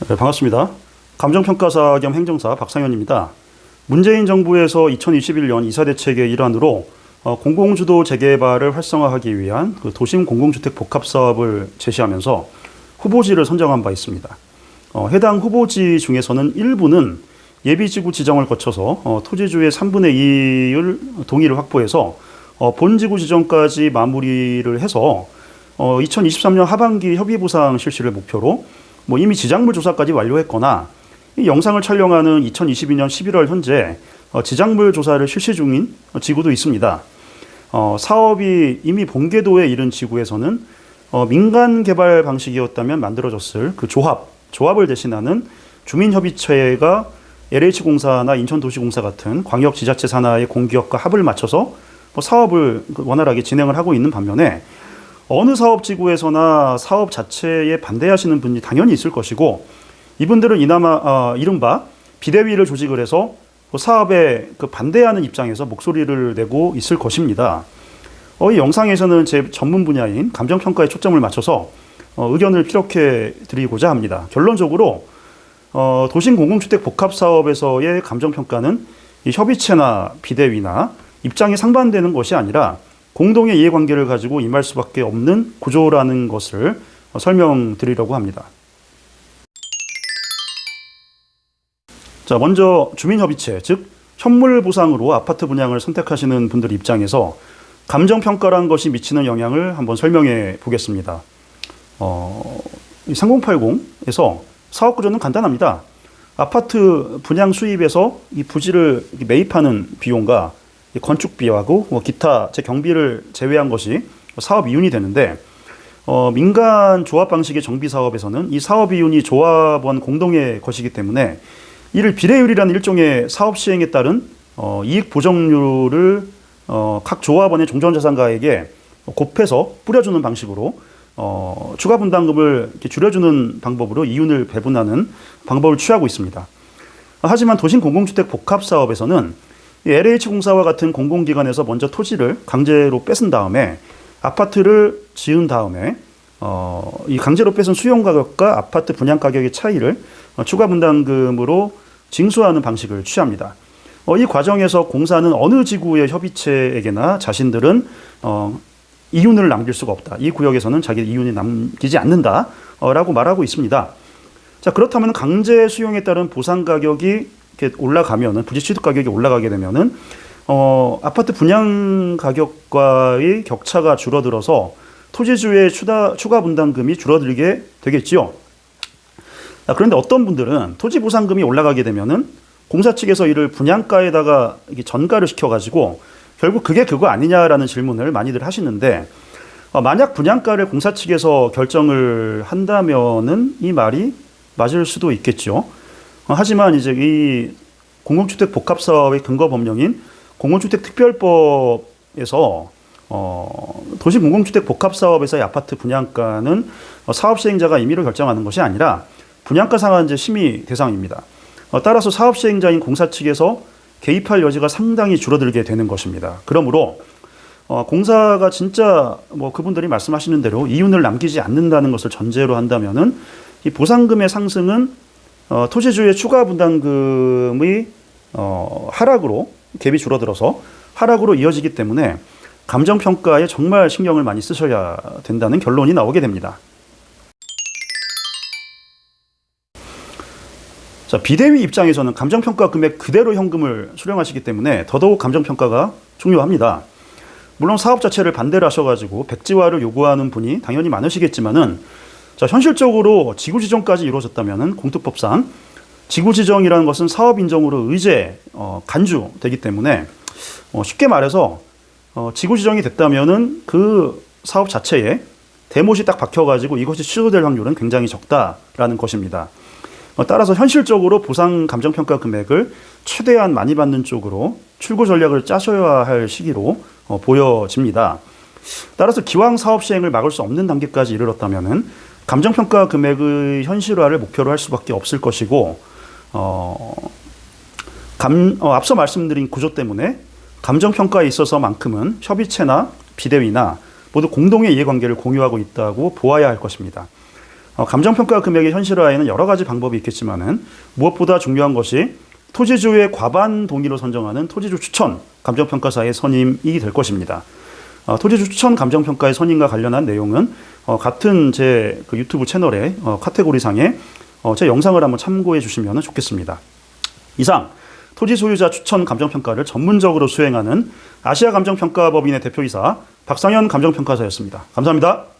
네, 반갑습니다. 감정평가사 겸 행정사 박상현입니다. 문재인 정부에서 2021년 이사대책의 일환으로 공공주도 재개발을 활성화하기 위한 그 도심 공공주택 복합사업을 제시하면서 후보지를 선정한 바 있습니다. 해당 후보지 중에서는 일부는 예비지구 지정을 거쳐서 토지주의 3분의 2를 동의를 확보해서 본지구 지정까지 마무리를 해서 2023년 하반기 협의보상 실시를 목표로 이미 지작물 조사까지 완료했거나 이 영상을 촬영하는 2022년 11월 현재 지작물 조사를 실시 중인 지구도 있습니다. 사업이 이미 본궤도에 이른 지구에서는 민간 개발 방식이었다면 만들어졌을 그 조합을 대신하는 주민협의체가 LH공사나 인천도시공사 같은 광역지자체 산하의 공기업과 합을 맞춰서 사업을 원활하게 진행을 하고 있는 반면에 어느 사업지구에서나 사업 자체에 반대하시는 분이 당연히 있을 것이고 이분들은 이른바 비대위를 조직을 해서 사업에 반대하는 입장에서 목소리를 내고 있을 것입니다. 이 영상에서는 제 전문 분야인 감정평가에 초점을 맞춰서 의견을 피력해 드리고자 합니다. 결론적으로 도심 공공주택 복합사업에서의 감정평가는 이 협의체나 비대위나 입장이 상반되는 것이 아니라 공동의 이해관계를 가지고 임할 수밖에 없는 구조라는 것을 설명드리려고 합니다. 자, 먼저 주민협의체, 즉 현물보상으로 아파트 분양을 선택하시는 분들 입장에서 감정평가란 것이 미치는 영향을 한번 설명해 보겠습니다. 3080에서 사업구조는 간단합니다. 아파트 분양 수입에서 이 부지를 매입하는 비용과 건축비하고 기타 경비를 제외한 것이 사업 이윤이 되는데 민간 조합 방식의 정비 사업에서는 이 사업 이윤이 조합원 공동의 것이기 때문에 이를 비례율이라는 일종의 사업 시행에 따른 이익 보정률을 각 조합원의 종전자산가에게 곱해서 뿌려주는 방식으로 추가 분담금을 이렇게 줄여주는 방법으로 이윤을 배분하는 방법을 취하고 있습니다. 하지만 도심 공공주택 복합사업에서는 LH공사와 같은 공공기관에서 먼저 토지를 강제로 뺏은 다음에 아파트를 지은 다음에 이 강제로 뺏은 수용가격과 아파트 분양가격의 차이를 추가 분담금으로 징수하는 방식을 취합니다. 이 과정에서 공사는 어느 지구의 협의체에게나 자신들은 이윤을 남길 수가 없다. 이 구역에서는 자기 이윤이 남기지 않는다라고 말하고 있습니다. 자, 그렇다면 강제 수용에 따른 보상 가격이 이렇게 올라가면은 부지 취득 가격이 올라가게 되면은 아파트 분양 가격과의 격차가 줄어들어서 토지주의 추가 분담금이 줄어들게 되겠지요. 그런데 어떤 분들은 토지 보상금이 올라가게 되면은 공사 측에서 이를 분양가에다가 전가를 시켜가지고 결국 그게 그거 아니냐라는 질문을 많이들 하시는데 만약 분양가를 공사 측에서 결정을 한다면은 이 말이 맞을 수도 있겠죠. 하지만 이제 이 공공주택 복합사업의 근거 법령인 공공주택특별법에서 도시 공공주택 복합사업에서의 아파트 분양가는 사업 시행자가 임의로 결정하는 것이 아니라 분양가 상한제 심의 대상입니다. 따라서 사업 시행자인 공사 측에서 개입할 여지가 상당히 줄어들게 되는 것입니다. 그러므로 공사가 진짜 그분들이 말씀하시는 대로 이윤을 남기지 않는다는 것을 전제로 한다면은 이 보상금의 상승은 토지주의 추가 분담금의 하락으로 갭이 줄어들어서 하락으로 이어지기 때문에 감정평가에 정말 신경을 많이 쓰셔야 된다는 결론이 나오게 됩니다. 자, 비대위 입장에서는 감정평가 금액 그대로 현금을 수령하시기 때문에 더더욱 감정평가가 중요합니다. 물론 사업 자체를 반대를 하셔가지고 백지화를 요구하는 분이 당연히 많으시겠지만은 자, 현실적으로 지구 지정까지 이루어졌다면은 공특법상 지구 지정이라는 것은 사업 인정으로 간주되기 때문에 쉽게 말해서 지구 지정이 됐다면은 그 사업 자체에 대못이 딱 박혀가지고 이것이 취소될 확률은 굉장히 적다라는 것입니다. 따라서 현실적으로 보상 감정평가 금액을 최대한 많이 받는 쪽으로 출구 전략을 짜셔야 할 시기로 보여집니다. 따라서 기왕 사업 시행을 막을 수 없는 단계까지 이르렀다면은 감정평가 금액의 현실화를 목표로 할 수밖에 없을 것이고 앞서 말씀드린 구조 때문에 감정평가에 있어서만큼은 협의체나 비대위나 모두 공동의 이해관계를 공유하고 있다고 보아야 할 것입니다. 감정평가 금액의 현실화에는 여러 가지 방법이 있겠지만은 무엇보다 중요한 것이 토지주의 과반 동의로 선정하는 토지주 추천 감정평가사의 선임이 될 것입니다. 토지주 추천 감정평가의 선임과 관련한 내용은 같은 제 그 유튜브 채널의 카테고리상에 제 영상을 한번 참고해 주시면 좋겠습니다. 이상 토지 소유자 추천 감정평가를 전문적으로 수행하는 아시아 감정평가법인의 대표이사 박상현 감정평가사였습니다. 감사합니다.